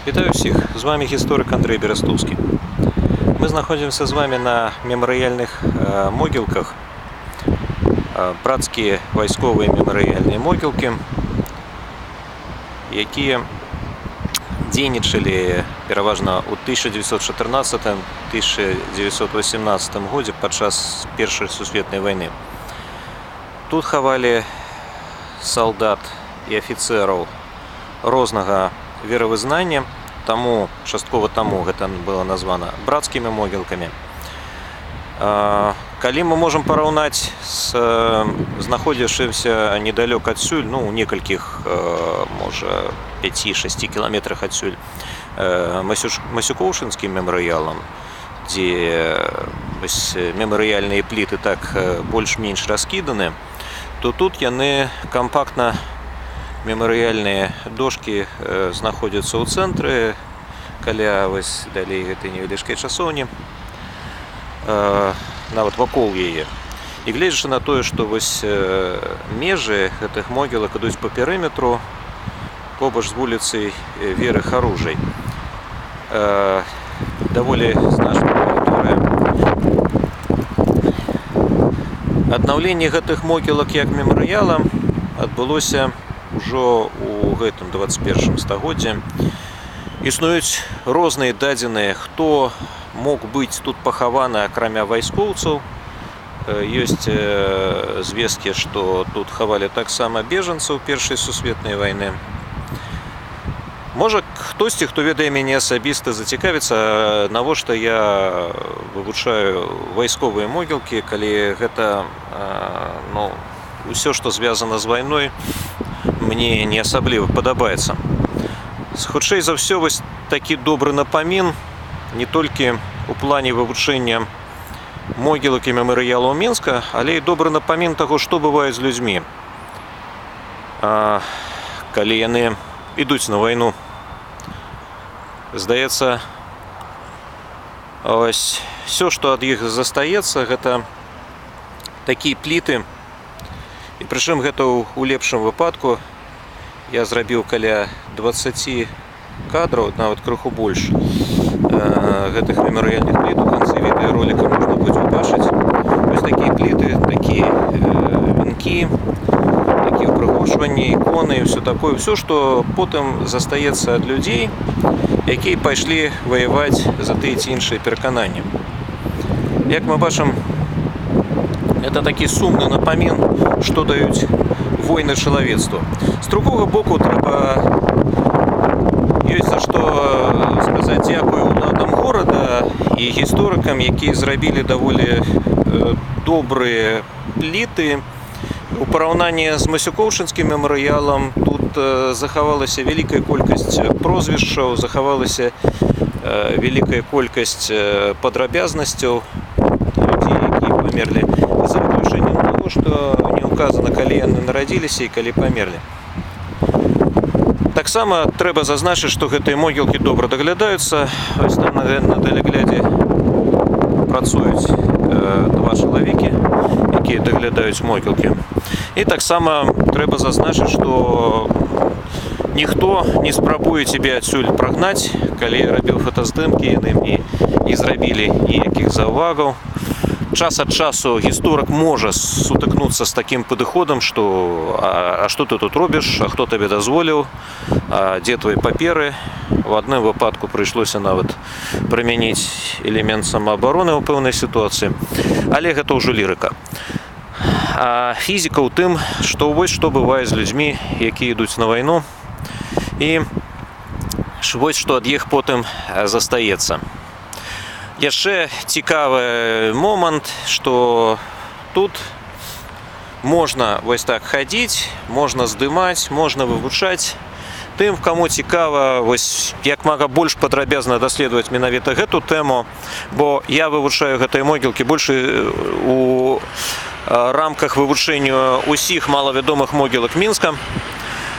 Вітаю всіх! З вами гісторик Андрей Берестовский. Мы знаходимся с вами на меморыяльных могілках. Братскія вайсковыя мемарыяльныя могілкі, якія дзейнічалі пераважна ў 1914-1918 годзе падчас Першай сусветнай вайны. Тут хавалі салдат і афіцэраў рознага веравызнання, часткова таму гэта было названа братскімі могілкамі. Калі мы можам параўнаць з знаходзячымся недалёк адсюль, у некалькіх, можа, 5-6 кіламетрах адсюль, Масюкоўшынскім мемарыялам, дзе мемарыяльныя пліты так больш-менш раскіданы, то тут яны кампактна, мемарыяльныя дошкі знаходзяцца ў цэнтры, каля далей гэтай невялічкай часоўні, нават вакол яе. І гледзячы на тое, што межы гэтых могілак ідуць па перыметру побач з вуліцай Веры Харужай. Даволі значная тэрыторыя. Аднаўленне гэтых могілак як мемарыяла адбылося ўжо ў гэтым 21 стагоддзі. Існуюць розныя дадзеныя, хто мог быць тут пахаваны акрамя вайскоўцаў. Ёсць звесткі, што тут хавалі таксама бежанцаў Першай сусветнай вайны. Можа, хтосьці, хто ведае мяне асабіста, зацікавіцца, навошта я вывучаю вайсковыя могілкі, калі гэта ўсё, што звязана з вайной, мне не асабліва падабаецца. Хутчэй за ўсё, такі добры напамін не толькі у плане вывучэння могілак і мемарыялаў Мінска, але і добры напамін таго, што бывае з людзьмі, калі яны ідуць на вайну. Здаецца, ўсё, што ад іх застаецца, гэта такія пліты. І прычым гэта ў лепшым выпадку. Я зрабіў каля 20 кадраў, нават крыху больш, гэтых мемарыяльных пліт. У канцы відэароліка можна будзе убачыць. Вось такія пліты, такія венкі, такія ўпрыгожванні, іконы і ўсё такое. Ўсё, што потым застаецца ад людзей, якія пайшлі ваяваць за тыя ці іншыя перакананні. Як мы бачым, это такі сумны напамін, што даюць войны чалавецтву. З другога боку, ёсць за што сказаць дзякую ўладам горада і гісторыкам, якія зрабілі даволі добрыя пліты. У параўнанні з Масюкоўшынскім мемарыялам тут захавалася вялікая колькасць прозвішчаў, захавалася вялікая колькасць падрабязнасцяў людзей, якія памерлі, за выключэннем таго, што не указана, калі яны нарадзіліся і калі памерлі. Таксама трэба зазначыць, што гэтыя могілкі добра даглядаюцца. Вось там на даляглядзе працуюць два чалавекі, якія даглядаюць могілкі. І таксама трэба зазначыць, што ніхто не спрабуе цябе адсюль прагнаць. Калі я рабіў фотаздымкі, яны мне не зрабілі ніякіх заўвагаў. Час ад часу гісторык можа сутыкнуцца з такім падыходам, што «А што ты тут робіш? А хто табе дазволіў? А дзе твае паперы?» У адным выпадку прыйшлося нават прымяніць элемент самаабароны ў пэўнай сітуацыі. Але гэта ўжо лірыка. А фізіка ў тым, што вось што бывае з людзьмі, якія ідуць на вайну, і вось што ад іх потым застаецца. Яшчэ цікавы момант, што тут можна вось так хадзіць, можна здымаць, можна вывучаць. Тым, каму цікава як мага больш падрабязна даследаваць менавіта гэту тэму, бо я вывучаю гэтыя могілкі больш у рамках вывучэння ўсіх малавядомых могілак Мінска.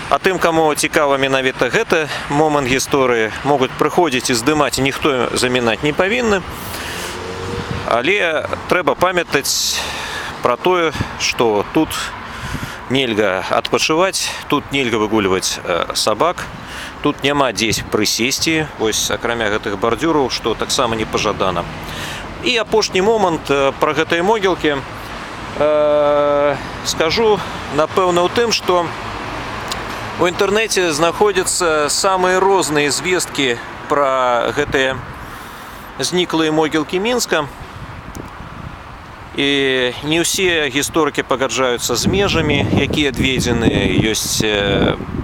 А тым, каму цікава менавіта гэты момант гісторыі, могуць прыходзіць і здымаць, і ніхто замінаць не павінны. Але трэба памятаць пра тое, што тут нельга адпачываць, тут нельга выгульваць сабак, тут няма дзе прысесці, вось акрамя гэтых бардзюраў, што таксама не пажадана. І апошні момант пра гэтыя могілкі скажу, напэўна, у тым, што у інтэрнэце знаходзяцца самыя розныя звесткі пра гэтыя зніклыя могілкі Мінска. І не ўсе гісторыкі пагаджаюцца з межамі, якія адведзены. Ёсць,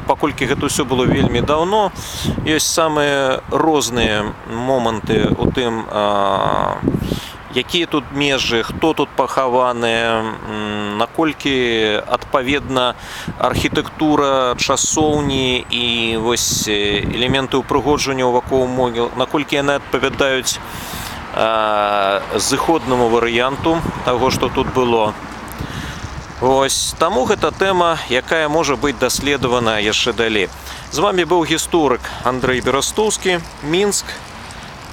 паколькі гэта ўсё было вельмі даўно, ёсць самыя розныя моманты у тым, якія тут межы, хто тут пахаваны, наколькі адпаведна архітэктура часоўні і вось элементы ўпрыгожвання вакол могіл, наколькі яны адпавядаюць зыходнаму варыянту таго, што тут было. Ось, таму гэта тэма, якая можа быць даследавана яшчэ далей. З вами быў гісторык Андрэй Берастоўскі, Мінск,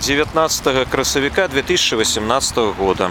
19 красавіка 2018 года.